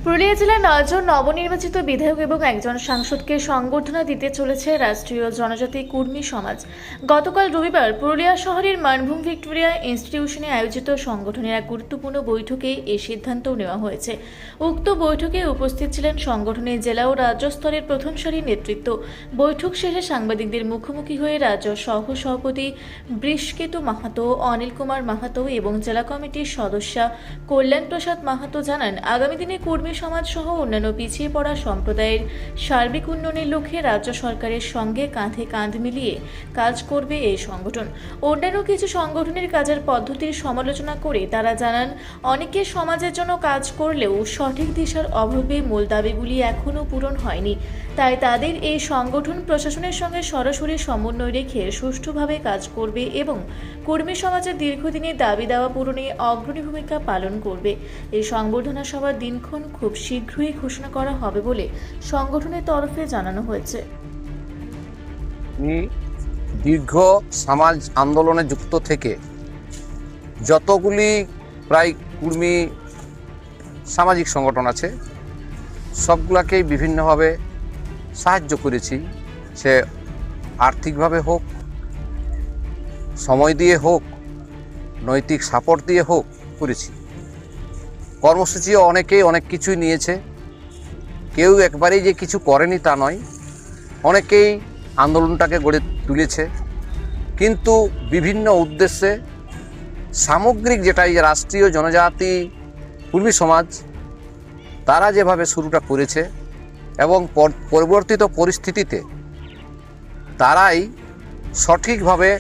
পুরুলিয়া জেলার 9 জন নবনির্বাচিত বিধায়ক এবং একজন সাংসদকে সংবর্ধনা দিতে চলেছে রাষ্ট্রীয় জনজাতি কর্মী সমাজ। গতকাল রবিবার পুরুলিয়া শহরের মানভূম ভিক্টোরিয়া ইনস্টিটিউশনে আয়োজিত সংগঠনের এক গুরুত্বপূর্ণ বৈঠকে এই সিদ্ধান্ত নেওয়া হয়েছে। উক্ত বৈঠকে উপস্থিত ছিলেন সংগঠনের জেলা ও রাজ্য স্তরের প্রথম সারির নেতৃত্ব। বৈঠক শেষে সাংবাদিকদের মুখোমুখি হয়ে রাজ্য সহ সভাপতি বৃষকেতু মাহাতো, অনিল কুমার মাহাতো এবং জেলা কমিটির সদস্য কল্যাণ প্রসাদ মাহাতো জানান, আগামী দিনে কর্মী সমাজ সহ অন্যান্য পিছিয়ে পড়া সম্প্রদায়ের সার্বিক উন্নয়নের লক্ষ্যে রাজ্য সরকারের সঙ্গে কাঁধে কাঁধ মিলিয়ে কাজ করবে এই সংগঠন। অন্যান্য কিছু সংগঠনের কাজের পদ্ধতির সমালোচনা করে তারা জানান, অনেকে সমাজের জন্য কাজ করলেও সঠিক দিশার অভাবে মূল দাবিগুলি এখনও পূরণ হয়নি। তাই তাদের এই সংগঠন প্রশাসনের সঙ্গে সরাসরি সমন্বয় রেখে সুষ্ঠুভাবে কাজ করবে এবং কর্মী সমাজের দীর্ঘদিনের দাবি দাওয়া পূরণে অগ্রণী ভূমিকা পালন করবে। এই সংবর্ধনা সভার দিনক্ষণ খুব শীঘ্রই ঘোষণা করা হবে বলে সংগঠনের তরফে জানানো হয়েছে। দীর্ঘ সমাজ আন্দোলনে যুক্ত থেকে যতগুলি প্রায় কর্মী সামাজিক সংগঠন আছে সবগুলাকেই বিভিন্নভাবে সাহায্য করেছি। সে আর্থিকভাবে হোক, সময় দিয়ে হোক, নৈতিক সাপোর্ট দিয়ে হোক করেছি। কর্মসূচিও অনেকেই অনেক কিছুই নিয়েছে, কেউ একবারেই যে কিছু করেনি তা নয়, অনেকেই আন্দোলনটাকে গড়ে তুলেছে। কিন্তু বিভিন্ন উদ্দেশ্যে সামগ্রিক যেটা এই রাষ্ট্রীয় জনজাতি কর্মী সমাজ তারা যেভাবে শুরুটা করেছে এবং পরিবর্তিত পরিস্থিতিতে তারাই সঠিকভাবে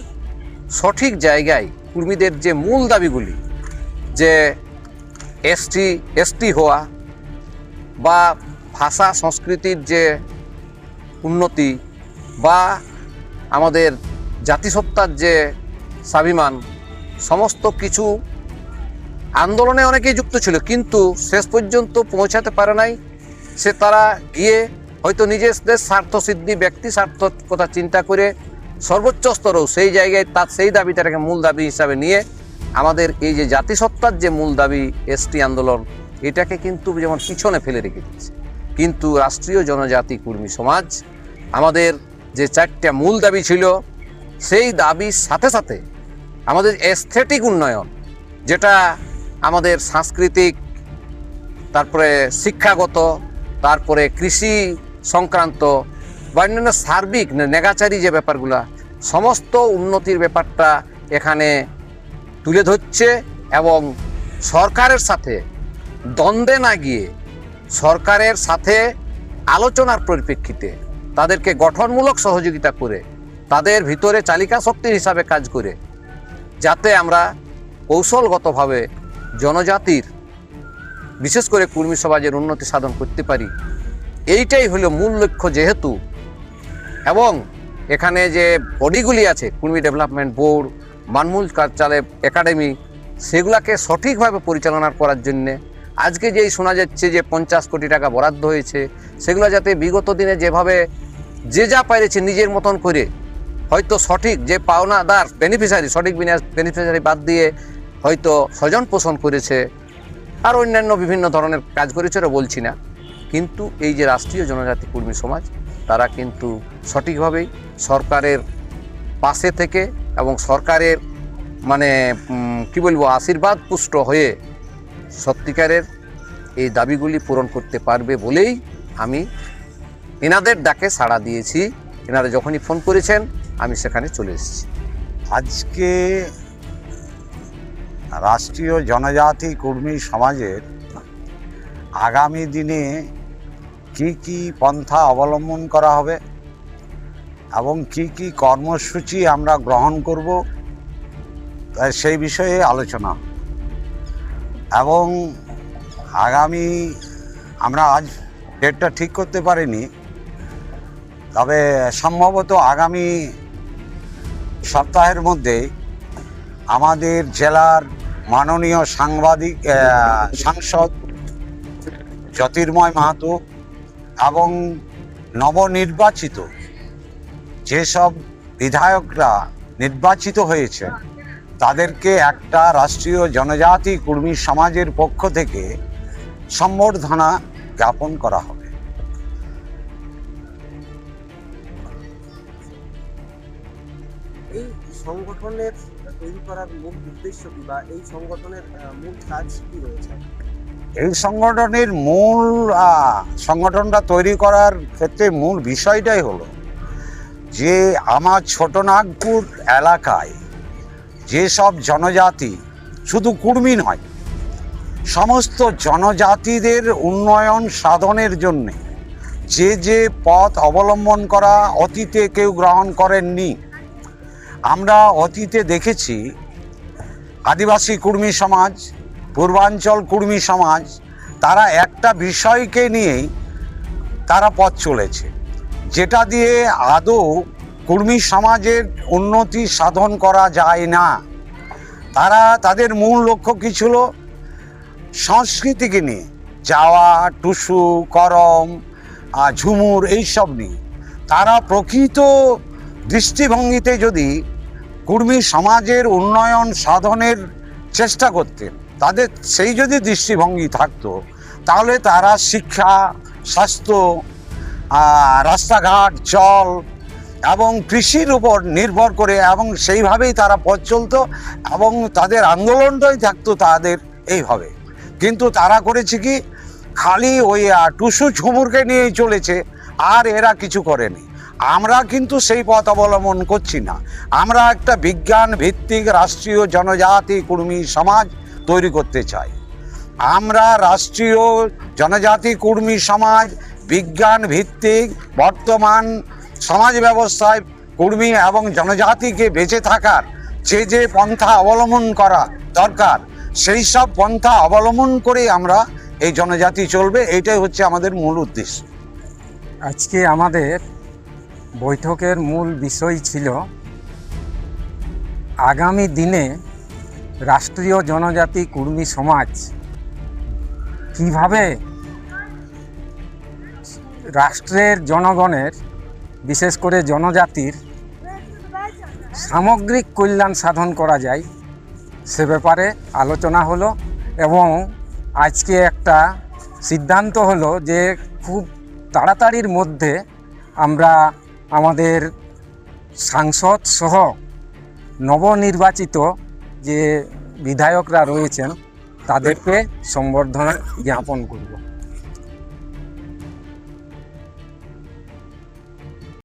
সঠিক জায়গায় কর্মীদের যে মূল দাবিগুলি, যে এসটি হওয়া বা ভাষা সংস্কৃতির যে উন্নতি বা আমাদের জাতিসত্তার যে স্বাভিমান, সমস্ত কিছু আন্দোলনে অনেকেই যুক্ত ছিল কিন্তু শেষ পর্যন্ত পৌঁছাতে পারে নাই। সে তারা গিয়ে হয়তো নিজেদের স্বার্থসিদ্ধি, ব্যক্তি স্বার্থ কথা চিন্তা করে সর্বোচ্চ স্তরেও সেই জায়গায় তার সেই দাবিটাকে মূল দাবি হিসাবে নিয়ে আমাদের এই যে জাতিসত্তার যে মূল দাবি এসটি আন্দোলন, এটাকে কিন্তু যেমন পিছনে ফেলে রেখে দিচ্ছে। কিন্তু রাষ্ট্রীয় জনজাতি কর্মী সমাজ আমাদের যে 4টা মূল দাবি ছিল সেই দাবির সাথে সাথে আমাদের এস্থেটিক উন্নয়ন, যেটা আমাদের সাংস্কৃতিক, তারপরে শিক্ষাগত, তারপরে কৃষি সংক্রান্ত বা অন্যান্য সার্বিক নেগাচারি যে ব্যাপারগুলা, সমস্ত উন্নতির ব্যাপারটা এখানে তুলে ধরছে এবং সরকারের সাথে দ্বন্দ্বে না গিয়ে সরকারের সাথে আলোচনার পরিপ্রেক্ষিতে তাদেরকে গঠনমূলক সহযোগিতা করে তাদের ভিতরে চালিকা শক্তি হিসাবে কাজ করে যাতে আমরা কৌশলগতভাবে জনজাতির বিশেষ করে কর্মী সমাজের উন্নতি সাধন করতে পারি, এইটাই হলো মূল লক্ষ্য। যেহেতু এবং এখানে যে বডিগুলি আছে, কর্মী ডেভেলপমেন্ট বোর্ড, মানমূল কার্যালয়, একাডেমি, সেগুলাকে সঠিকভাবে পরিচালনা করার জন্যে আজকে যেই শোনা যাচ্ছে যে 50 কোটি টাকা বরাদ্দ হয়েছে, সেগুলো যাতে বিগত দিনে যেভাবে যে যা পেরেছে নিজের মতন করে হয়তো সঠিক যে পাওনাদার বেনিফিশিয়ারি, সঠিক বেনিফিশিয়ারি বাদ দিয়ে হয়তো স্বজন পোষণ করেছে আর অন্যান্য বিভিন্ন ধরনের কাজ করেছে, ওরা বলছি না। কিন্তু এই যে রাষ্ট্রীয় জনজাতি কর্মী সমাজ তারা কিন্তু সঠিকভাবেই সরকারের পাশে থেকে এবং সরকারের কি বলবো আশীর্বাদ পুষ্ট হয়ে সত্যিকারের এই দাবিগুলি পূরণ করতে পারবে বলেই আমি এনাদের ডাকে সাড়া দিয়েছি। এনারা যখনই ফোন করেছেন আমি সেখানে চলে এসেছি। আজকে রাষ্ট্রীয় জনজাতি কর্মী সমাজের আগামী দিনে কি কি পন্থা অবলম্বন করা হবে এবং কি কি কর্মসূচি আমরা গ্রহণ করব সেই বিষয়ে আলোচনা। এবং আগামী আমরা আজ ডেটটা ঠিক করতে পারিনি, তবে সম্ভবত আগামী সপ্তাহের মধ্যে আমাদের জেলার মাননীয় সাংসদ জ্যোতির্ময় মাহাতো এবং নবনির্বাচিত যেসব বিধায়করা নির্বাচিত হয়েছে তাদেরকে একটা রাষ্ট্রীয় জনজাতি কর্মী সমাজের পক্ষ থেকে সম্বর্ধনা জ্ঞাপন করা হবে। এই সংগঠনের তৈরি করার মূল উদ্দেশ্য কি, বা এই সংগঠনের মূল কাজ কি রয়েছে? এই সংগঠনের মূল সংগঠনটা তৈরি করার ক্ষেত্রে মূল বিষয়টাই হলো যে আমার ছোটনাগপুর এলাকায় যেসব জনজাতি, শুধু কুর্মী নয়, সমস্ত জনজাতিদের উন্নয়ন সাধনের জন্যে যে যে পথ অবলম্বন করা অতীতে কেউ গ্রহণ করেননি। আমরা অতীতে দেখেছি আদিবাসী কুর্মী সমাজ, পূর্বাঞ্চল কুর্মী সমাজ, তারা একটা বিষয়কে নিয়েই তারা পথ চলেছে, যেটা দিয়ে আদৌ কুর্মী সমাজের উন্নতি সাধন করা যায় না। তারা তাদের মূল লক্ষ্য কী ছিল? সংস্কৃতিকে নিয়ে, যাওয়া, টুসু, করম, ঝুমুর, এইসব নিয়ে। তারা প্রকৃত দৃষ্টিভঙ্গিতে যদি কুর্মী সমাজের উন্নয়ন সাধনের চেষ্টা করতেন, তাদের সেই যদি দৃষ্টিভঙ্গি থাকতো, তাহলে তারা শিক্ষা, স্বাস্থ্য, রাস্তাঘাট, জল এবং কৃষির উপর নির্ভর করে এবং সেইভাবেই তারা পথ চলতো এবং তাদের আন্দোলনটাই থাকতো তাদের এইভাবে। কিন্তু তারা করেছে কি, খালি ওই টুসু ঝুমুরকে নিয়েই চলেছে, আর এরা কিছু করেনি। আমরা কিন্তু সেই পথ অবলম্বন করছি না। আমরা একটা বিজ্ঞান ভিত্তিক রাষ্ট্রীয় জনজাতি কুর্মী সমাজ তৈরি করতে চাই। আমরা রাষ্ট্রীয় জনজাতি কুর্মী সমাজ বিজ্ঞান ভিত্তিক বর্তমান সমাজ ব্যবস্থায় কুর্মী এবং জনজাতিকে বেঁচে থাকার যে যে পন্থা অবলম্বন করা দরকার, সেই সব পন্থা অবলম্বন করে আমরা এই জনজাতি চলবে। এইটাই হচ্ছে আমাদের মূল উদ্দেশ্য। আজকে আমাদের বৈঠকের মূল বিষয় ছিল আগামী দিনে রাষ্ট্রীয় জনজাতি কুর্মী সমাজ কিভাবে রাষ্ট্রের জনগণের, বিশেষ করে জনজাতির সামগ্রিক কল্যাণ সাধন করা যায় সে ব্যাপারে আলোচনা হলো। এবং আজকে একটা সিদ্ধান্ত হলো যে খুব তাড়াতাড়ির মধ্যে আমরা আমাদের সাংসদ সহ নবনির্বাচিত যে বিধায়করা রয়েছেন তাদেরকে সম্বর্ধনা জ্ঞাপন করব।